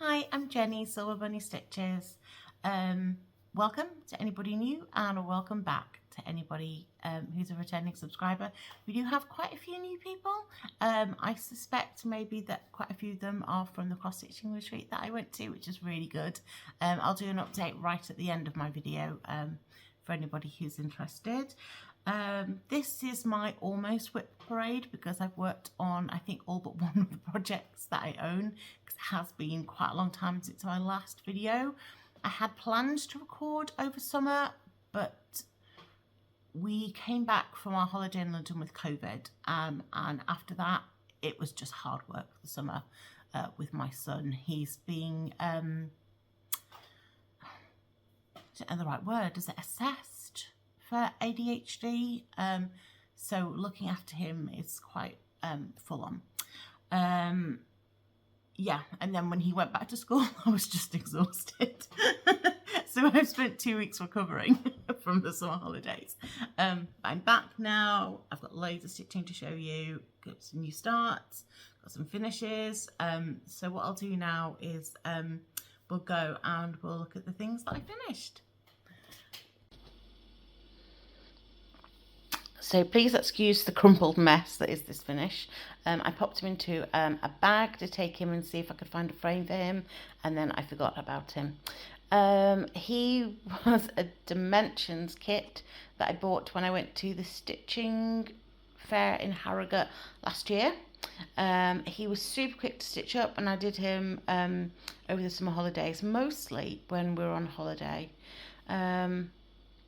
Hi, I'm Jenny, Silver Bunny Stitches. Welcome to anybody new and welcome back to anybody who's a returning subscriber. We do have quite a few new people. I suspect maybe that quite a few of them are from the cross-stitching retreat that I went to, which is really good. I'll do an update right at the end of my video for anybody who's interested. This is my almost WIP parade because I've worked on I think all but one of the projects that I own because it has been quite a long time since my last video. I had plans to record over summer, but we came back from our holiday in London with COVID, and after that it was just hard work for the summer with my son. He's being I don't know the right word, is it assessed for ADHD? So looking after him is quite full on. Yeah, and then when he went back to school, I was just exhausted. So I've spent 2 weeks recovering from the summer holidays. I'm back now. I've got loads of stitching to show you. Got some new starts, got some finishes. So what I'll do now is we'll go and we'll look at the things that I finished. So please excuse the crumpled mess that is this finish. I popped him into a bag to take him and see if I could find a frame for him, and then I forgot about him. He was a Dimensions kit that I bought when I went to the stitching fair in Harrogate last year. He was super quick to stitch up, and I did him over the summer holidays, mostly when we were on holiday.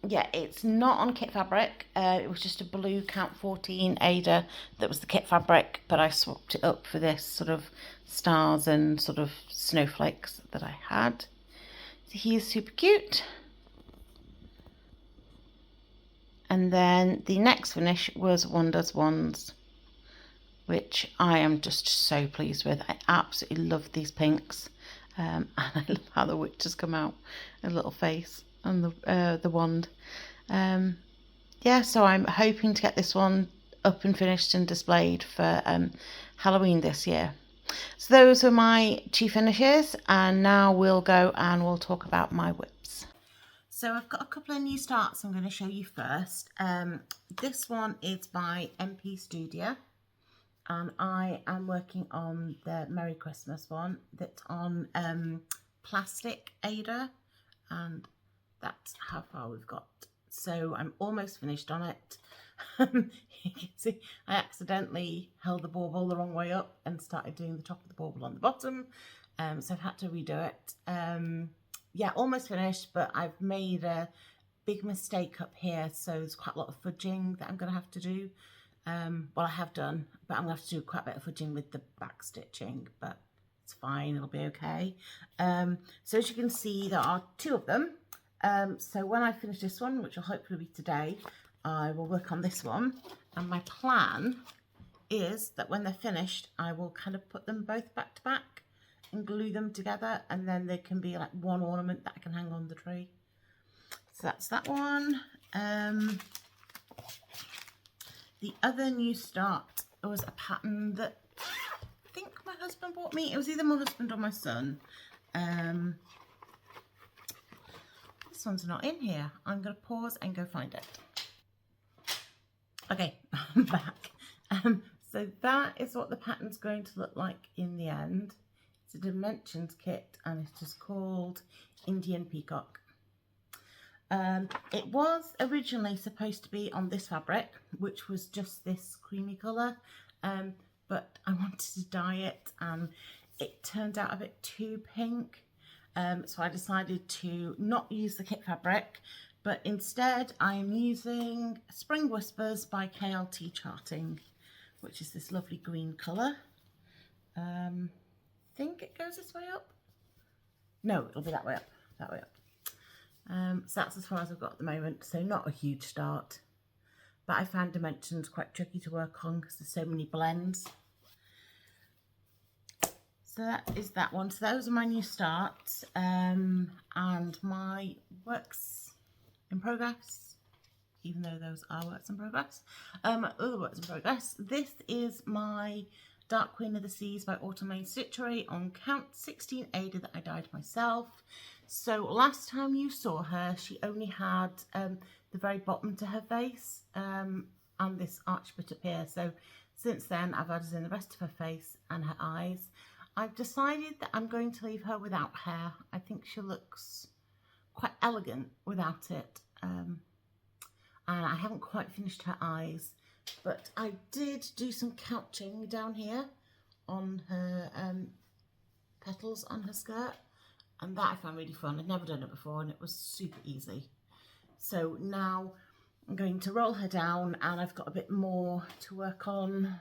Yeah, it's not on kit fabric. It was just a blue Count 14 Ada that was the kit fabric, but I swapped it up for this sort of stars and sort of snowflakes that I had. So he is super cute. And then the next finish was Wonders Wands, which I am just so pleased with. I absolutely love these pinks, and I love how the witch has come out, a little face and the wand. Yeah, so I'm hoping to get this one up and finished and displayed for Halloween this year. So those are my two finishes, and now we'll go and we'll talk about my WIPs. So I've got a couple of new starts I'm going to show you first. This one is by MP Studio, and I am working on the Merry Christmas one that's on plastic Ada, and that's how far we've got. So I'm almost finished on it. You can see I accidentally held the bauble the wrong way up and started doing the top of the bauble on the bottom. So I've had to redo it. Yeah, almost finished, but I've made a big mistake up here. So there's quite a lot of fudging that I'm going to have to do. Well, I have done, but I'm going to have to do quite a bit of fudging with the back stitching, but it's fine, it'll be okay. So as you can see, there are two of them. So when I finish this one, which will hopefully be today, I will work on this one. And my plan is that when they're finished, I will kind of put them both back to back and glue them together, and then they can be like one ornament that I can hang on the tree. So that's that one. The other new start was a pattern that I think my husband bought me. It was either my husband or my son. This one's not in here. I'm going to pause and go find it. Okay, I'm back. So that is what the pattern's going to look like in the end. It's a Dimensions kit, and it is called Indian Peacock. It was originally supposed to be on this fabric, which was just this creamy colour, but I wanted to dye it and it turned out a bit too pink. So I decided to not use the kit fabric, but instead I'm using Spring Whispers by KLT Charting, which is this lovely green colour. I think it goes this way up. No, it'll be that way up, that way up. So that's as far as I've got at the moment, so not a huge start. But I found Dimensions quite tricky to work on because there's so many blends. So that is that one. So those are my new starts, and my works in progress, even though those are works in progress. Other works in progress. This is my Dark Queen of the Seas by Autumn Stitchery on count 16 Ada that I dyed myself. So last time you saw her, she only had the very bottom to her face and this arch bit up here. So since then I've added in the rest of her face and her eyes. I've decided that I'm going to leave her without hair. I think she looks quite elegant without it. And I haven't quite finished her eyes, but I did do some couching down here on her petals on her skirt, and that I found really fun. I'd never done it before and it was super easy. So now I'm going to roll her down, and I've got a bit more to work on,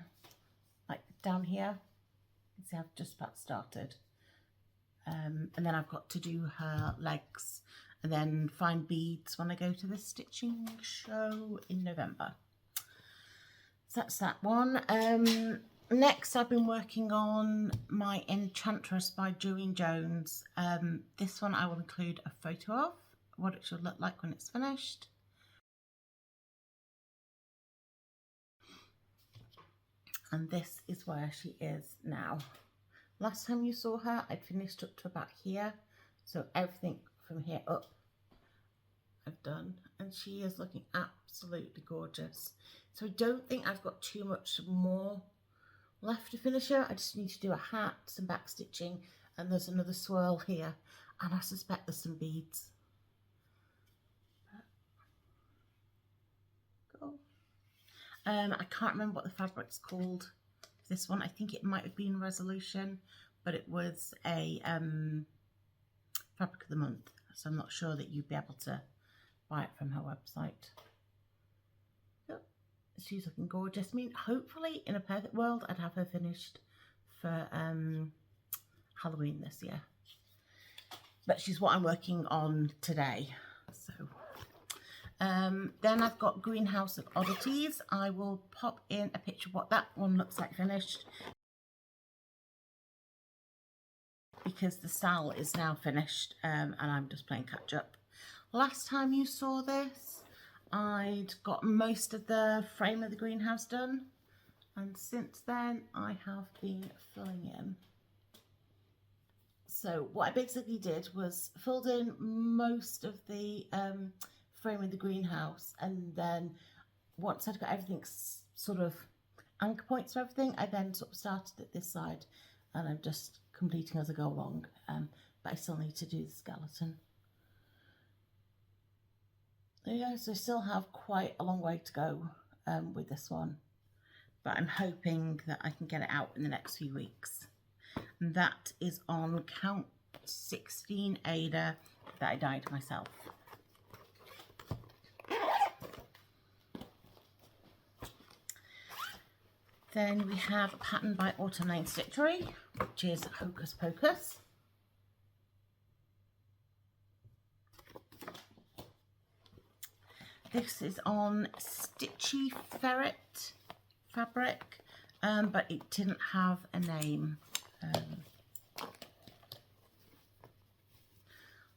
like down here. You can see I've just about started. And then I've got to do her legs and then find beads when I go to the stitching show in November. So that's that one. Next, I've been working on my Enchantress by Doreen Jones. This one I will include a photo of what it should look like when it's finished. And this is where she is now. Last time you saw her, I'd finished up to about here. So everything from here up I've done. And she is looking absolutely gorgeous. So I don't think I've got too much more left to finish her. I just need to do a hat, some back stitching, and there's another swirl here. And I suspect there's some beads. Go. I can't remember what the fabric's called. This one, I think it might have been Resolution, but it was a fabric of the month, so I'm not sure that you'd be able to buy it from her website. Yep. She's looking gorgeous. I mean, hopefully in a perfect world I'd have her finished for Halloween this year, but she's what I'm working on today. So then I've got Greenhouse of Oddities. I will pop in a picture of what that one looks like finished, because the Sal is now finished and I'm just playing catch up. Last time you saw this, I'd got most of the frame of the greenhouse done, and since then I have been filling in. So what I basically did was filled in most of the frame of the greenhouse, and then once I'd got everything sort of anchor points for everything, I then sort of started at this side, and I'm just completing as I go along, but I still need to do the skeleton. There you go. So I still have quite a long way to go with this one, but I'm hoping that I can get it out in the next few weeks. And that is on count 16 Ada that I dyed myself. Then we have a pattern by Autumn Stitchery, which is Hocus Pocus. This is on Stitchy Ferret fabric, but it didn't have a name.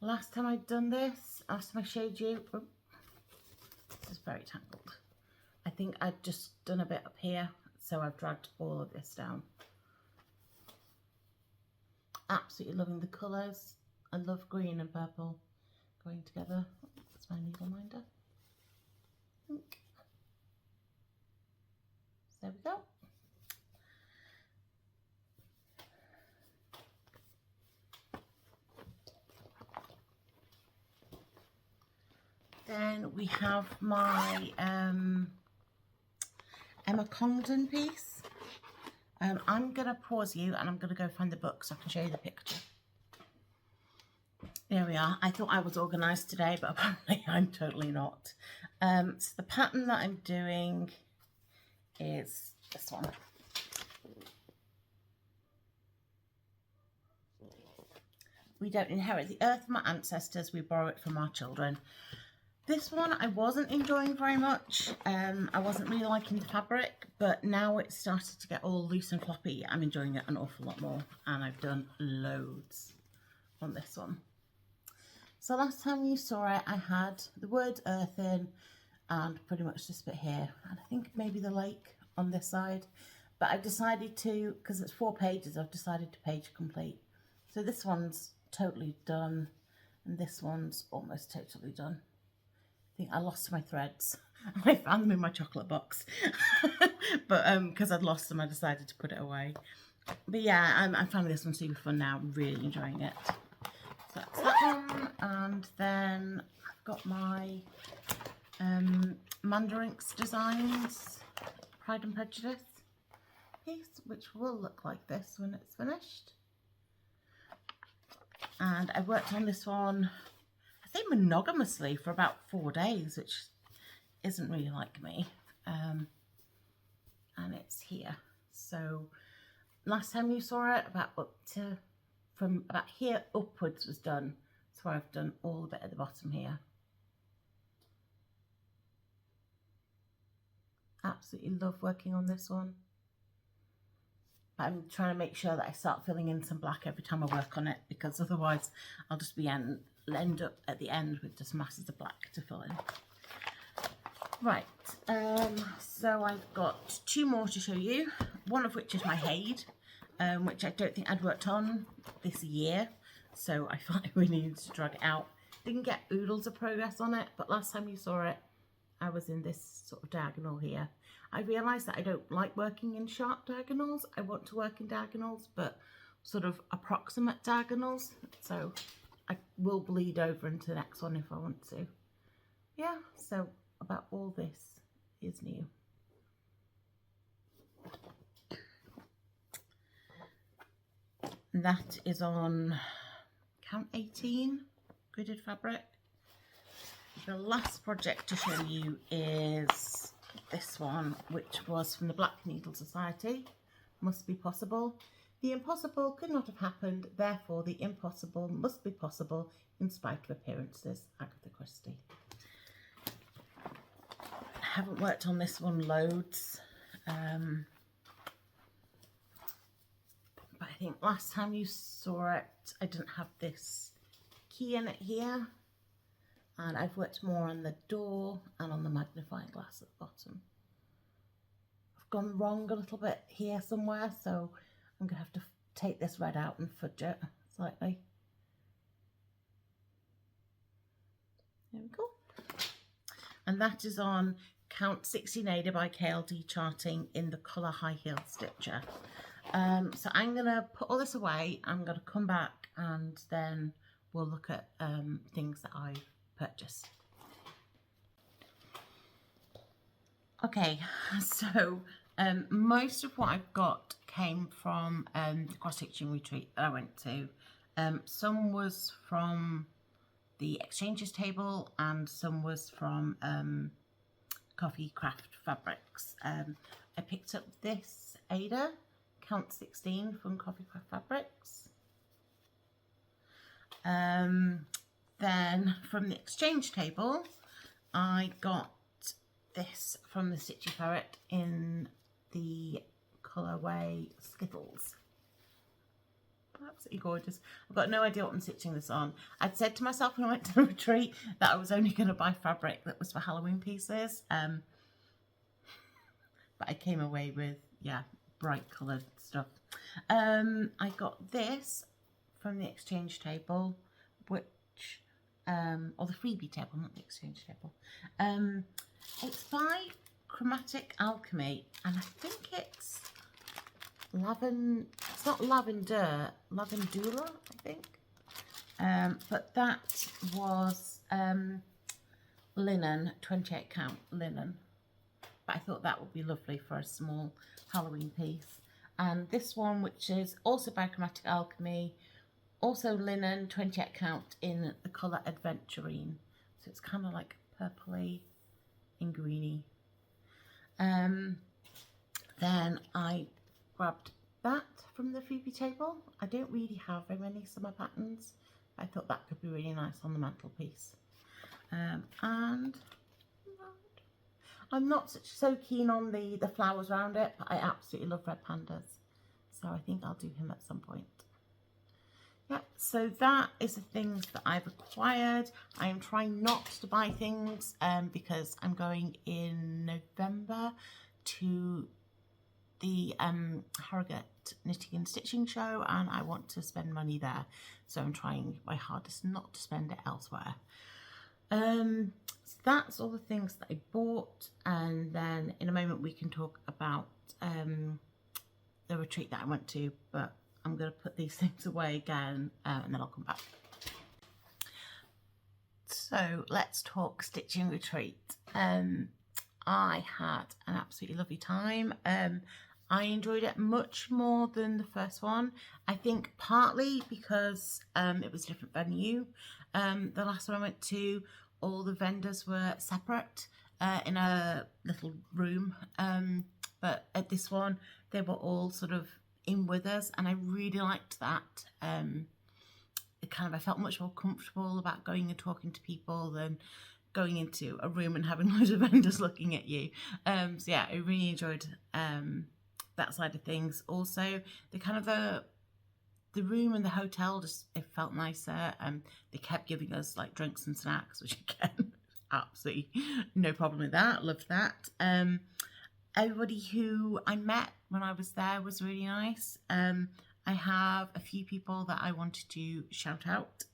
Last time I'd done this, last time I showed you, oh, this is very tangled. I think I'd just done a bit up here, so I've dragged all of this down. Absolutely loving the colours. I love green and purple going together. That's my needle minder. There we go. Then we have my Emma Congdon piece. I'm going to pause you and I'm going to go find the book so I can show you the picture. There we are. I thought I was organised today, but apparently I'm totally not. So the pattern that I'm doing is this one. We don't inherit the earth from our ancestors, we borrow it from our children. This one I wasn't enjoying very much. I wasn't really liking the fabric, but now it's started to get all loose and floppy. I'm enjoying it an awful lot more, and I've done loads on this one. So last time you saw it, I had the word earth in and pretty much this bit here, and I think maybe the lake on this side. but I've decided to, because it's 4 pages, I've decided to page complete. So this one's totally done, and this one's almost totally done. I think I lost my threads. I found them in my chocolate box, but because I'd lost them, I decided to put it away. But yeah, I'm finding this one super fun now. I'm really enjoying it. So that's that one, and then I've got my Mandarinx Designs Pride and Prejudice piece, which will look like this when it's finished. And I worked on this one, I think monogamously, for about 4 days, which isn't really like me. And it's here. So last time you saw it, from about here upwards was done. So I've done all the bit at the bottom here. Absolutely love working on this one. I'm trying to make sure that I start filling in some black every time I work on it, because otherwise I'll just end up at the end with just masses of black to fill in. Right, so I've got 2 more to show you, one of which is my Haid, which I don't think I'd worked on this year, so I felt I really needed to drag it out. Didn't get oodles of progress on it, but last time you saw it, I was in this sort of diagonal here. I realised that I don't like working in sharp diagonals. I want to work in diagonals, but sort of approximate diagonals. So I will bleed over into the next one if I want to. Yeah, so about all this is new. And that is on count 18 gridded fabric. The last project to show you is this one, which was from the Black Needle Society. Must be possible. The impossible could not have happened, therefore the impossible must be possible in spite of appearances. Agatha Christie. I haven't worked on this one loads, but I think last time you saw it, I didn't have this key in it here. And I've worked more on the door and on the magnifying glass at the bottom. I've gone wrong a little bit here somewhere, so I'm going to have to take this red out and fudge it slightly. There we go. And that is on Count 16 Ada by KLD Charting in the colour High Heel Stitcher. So I'm going to put all this away. I'm going to come back and then we'll look at things that I've purchase. Okay, so most of what I've got came from the cross-stitching retreat that I went to. Some was from the exchanges table and some was from Coffee Craft Fabrics. I picked up this Ada Count 16 from Coffee Craft Fabrics. Then from the exchange table, I got this from the Stitchy Ferret in the colourway Skittles. Absolutely gorgeous. I've got no idea what I'm stitching this on. I'd said to myself when I went to the retreat that I was only going to buy fabric that was for Halloween pieces. But I came away with, yeah, bright coloured stuff. I got this from the exchange table, which or the freebie table, not the exchange table. It's by Chromatic Alchemy, and I think it's lavender. It's not lavender, lavandula, I think. But that was linen, 28 count linen. But I thought that would be lovely for a small Halloween piece. And this one, which is also by Chromatic Alchemy, also linen, 28 count in the colour Adventurine. So it's kind of like purpley and greeny. Then I grabbed that from the freebie table. I don't really have very many summer patterns. I thought that could be really nice on the mantelpiece. And I'm not so keen on the flowers around it, but I absolutely love red pandas. So I think I'll do him at some point. Yep, so that is the things that I've acquired. I am trying not to buy things because I'm going in November to the Harrogate Knitting and Stitching Show, and I want to spend money there, so I'm trying my hardest not to spend it elsewhere. So that's all the things that I bought, and then in a moment we can talk about the retreat that I went to, but I'm going to put these things away again and then I'll come back. So let's talk stitching retreat. I had an absolutely lovely time. I enjoyed it much more than the first one. I think partly because it was a different venue. The last one I went to, all the vendors were separate in a little room. But at this one, they were all sort of in with us, and I really liked that. I felt much more comfortable about going and talking to people than going into a room and having loads of vendors looking at you. So yeah, I really enjoyed that side of things. Also, the room and the hotel it felt nicer. They kept giving us like drinks and snacks, which again, absolutely no problem with that. Loved that. Everybody who I met when I was there was really nice. I have a few people that I wanted to shout out.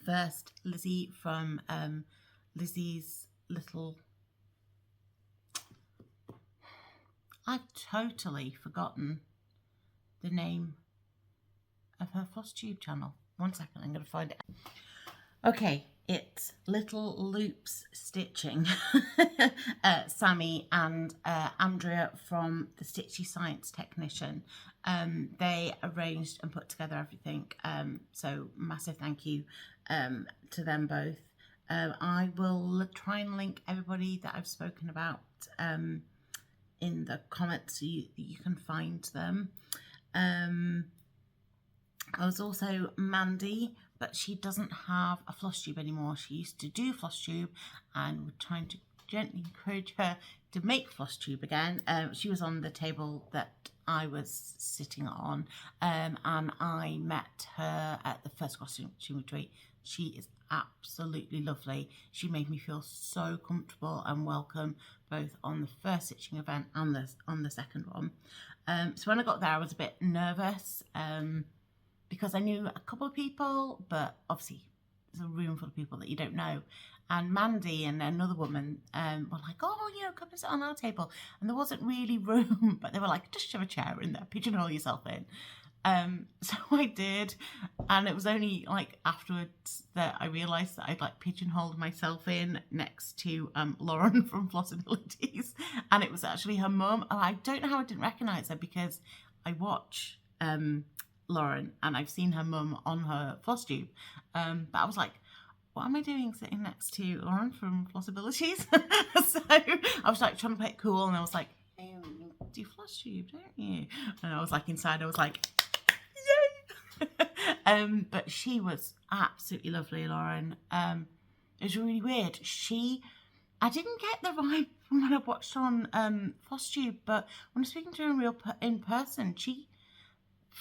First, Lizzie from Lizzie's Little... I've totally forgotten the name of her Flosstube channel. 1 second, I'm going to find it. Okay, it's Little Loops Stitching. Sammy and Andrea from the Stitchy Science Technician. They arranged and put together everything. So massive thank you to them both. I will try and link everybody that I've spoken about in the comments so you can find them. I was also Mandy, but she doesn't have a Flosstube anymore. She used to do Flosstube, and we're trying to gently encourage her to make Flosstube again. She was on the table that I was sitting on, and I met her at the first costume retreat. She is absolutely lovely. She made me feel so comfortable and welcome, both on the first stitching event and on the second one. So when I got there, I was a bit nervous because I knew a couple of people, but obviously there's a room full of people that you don't know. And Mandy and another woman were like, oh, come and sit on our table. And there wasn't really room, but they were like, just shove a chair in there, pigeonhole yourself in. So I did, and it was only like afterwards that I realised that I'd like pigeonholed myself in next to Lauren from Flosstabilities, and it was actually her mum. Oh, I don't know how I didn't recognise her because I watch Lauren and I've seen her mum on her Flosstube, but I was like, what am I doing sitting next to Lauren from Flosstabilities? So I was like trying to play it cool, and I was like, hey, you do Flosstube, don't you? And I was like inside, I was like, yay! But she was absolutely lovely, Lauren. It was really weird. I didn't get the vibe from when I watched on Flosstube, but when I was speaking to her in person, she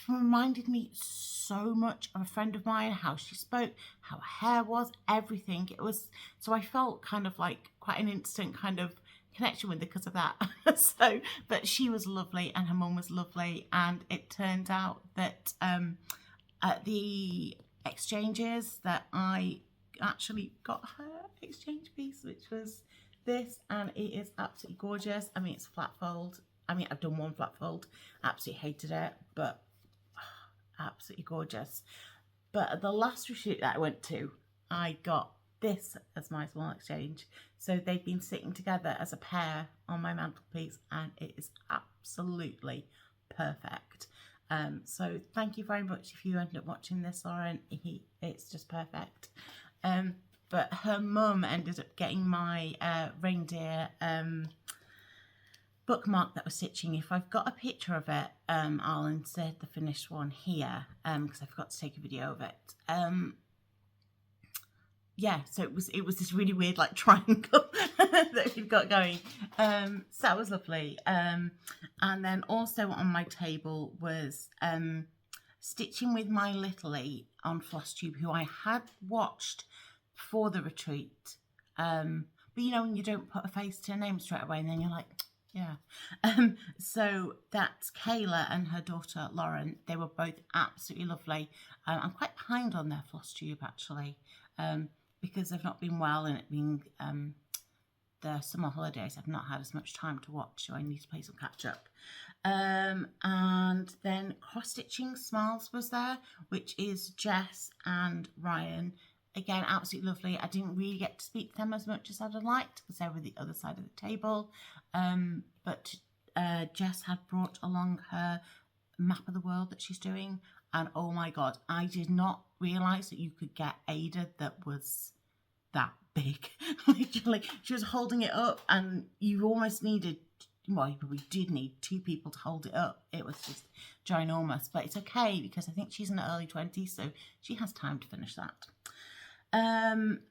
reminded me so much of a friend of mine, how she spoke, how her hair was, everything. So I felt kind of like quite an instant kind of connection with her because of that. But she was lovely and her mum was lovely, and it turned out that at the exchanges that I actually got her exchange piece, which was this, and it is absolutely gorgeous. I mean, it's flat fold. I mean, I've done one flat fold, absolutely hated it, but absolutely gorgeous. But at the last retreat that I went to, I got this as my small exchange. So they've been sitting together as a pair on my mantelpiece, and it is absolutely perfect. So thank you very much if you end up watching this, Lauren. It's just perfect. But her mum ended up getting my reindeer bookmark that was stitching. If I've got a picture of it, I'll insert the finished one here because I forgot to take a video of it. Yeah, so it was this really weird like triangle that we've got going. So that was lovely. And then also on my table was stitching with my Littly on Flosstube, who I had watched before the retreat. But when you don't put a face to a name straight away, and then you're like, Yeah. So that's Kayla and her daughter Lauren. They were both absolutely lovely. I'm quite behind on their Flosstube actually, because they've not been well and it being the summer holidays. I've not had as much time to watch, so I need to play some catch up. And then Cross Stitching Smiles was there, which is Jess and Ryan. Again, absolutely lovely. I didn't really get to speak to them as much as I'd have liked because they were the other side of the table. But Jess had brought along her map of the world that she's doing. And oh my God, I did not realise that you could get Ada that was that big. Literally, she was holding it up and you almost needed, well, you probably did need 2 people to hold it up. It was just ginormous. But it's okay because I think she's in the early 20s, so she has time to finish that.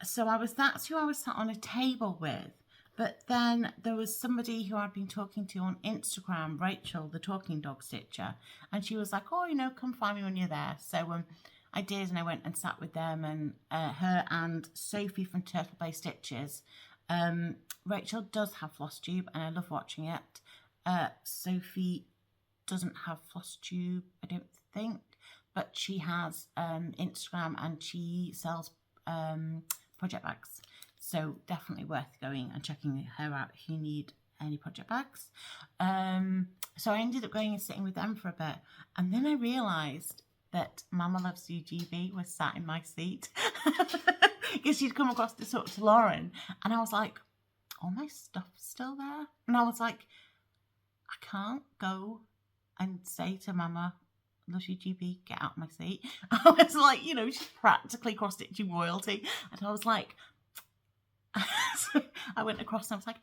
So that's who I was sat on a table with. But then there was somebody who I'd been talking to on Instagram, Rachel, the talking dog stitcher, and she was like, oh, you know, come find me when you're there. So I did, and I went and sat with them, and her and Sophie from Turtle Bay Stitches. Rachel does have Flosstube, and I love watching it. Sophie doesn't have Flosstube, I don't think, but she has Instagram, and she sells project bags, so definitely worth going and checking her out if you need any project bags. So I ended up going and sitting with them for a bit, and then I realised that Mama Loves You GB was sat in my seat because she'd come across to talk to Lauren, and I was like, all my stuff's still there, and I was like, I can't go and say to Mama Loves You GB, get out of my seat. I was like, you know, she's practically cross-stitching royalty. And I was like, so I went across and I was like,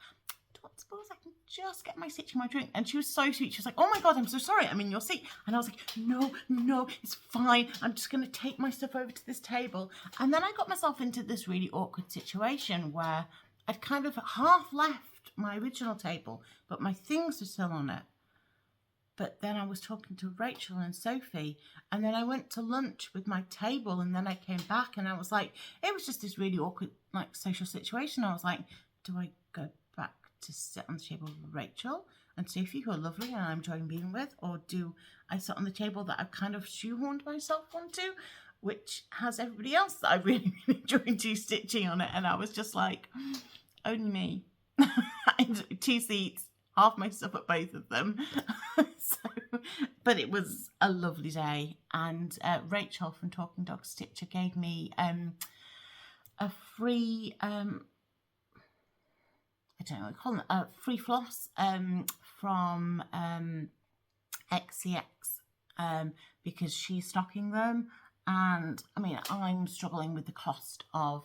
don't suppose I can just get my stitching my drink? And she was so sweet. She was like, oh my God, I'm so sorry, I'm in your seat. And I was like, no, it's fine. I'm just going to take my stuff over to this table. And then I got myself into this really awkward situation where I'd kind of half left my original table, but my things were still on it. But then I was talking to Rachel and Sophie, and then I went to lunch with my table, and then I came back, and I was like, it was just this really awkward, like, social situation. I was like, do I go back to sit on the table with Rachel and Sophie, who are lovely and I'm enjoying being with, or do I sit on the table that I've kind of shoehorned myself onto, which has everybody else that I really, really enjoyed stitching on it? And I was just like, only me. 2 seats. Half my stuff at both of them. But it was a lovely day, and Rachel from Talking Dog Stitcher gave me a free I don't know what to call them, a free floss from XCX because she's stocking them, and I mean, I'm struggling with the cost of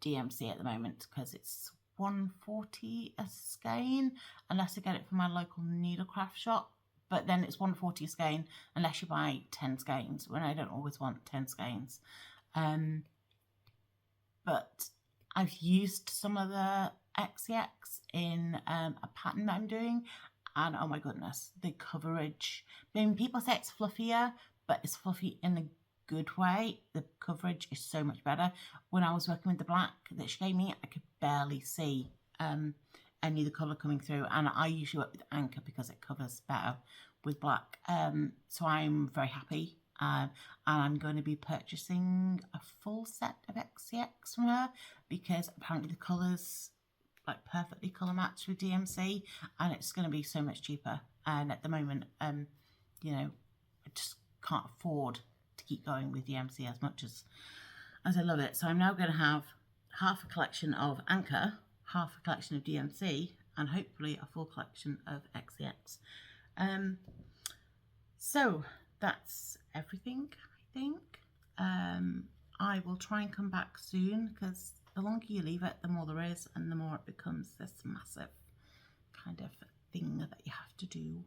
DMC at the moment because it's $140 a skein unless I get it from my local needlecraft shop, but then it's $140 a skein unless you buy 10 skeins, when I don't always want 10 skeins. But I've used some of the XCX in a pattern that I'm doing, and oh my goodness, the coverage. I mean, people say it's fluffier, but it's fluffy in a good way. The coverage is so much better. When I was working with the black that she gave me, I could barely see any of the colour coming through, and I usually work with Anchor because it covers better with black, so I'm very happy, and I'm going to be purchasing a full set of XCX from her because apparently the colours like perfectly colour match with DMC, and it's going to be so much cheaper. And at the moment, you know, I just can't afford to keep going with DMC as much as I love it. So I'm now going to have half a collection of Anchor, half a collection of DMC, and hopefully a full collection of XCX. So that's everything, I think. I will try and come back soon because the longer you leave it, the more there is, and the more it becomes this massive kind of thing that you have to do.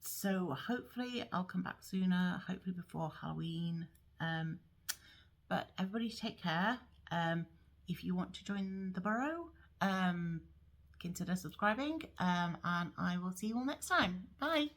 So hopefully I'll come back sooner, hopefully before Halloween. But everybody take care. If you want to join the burrow, consider subscribing, and I will see you all next time. Bye.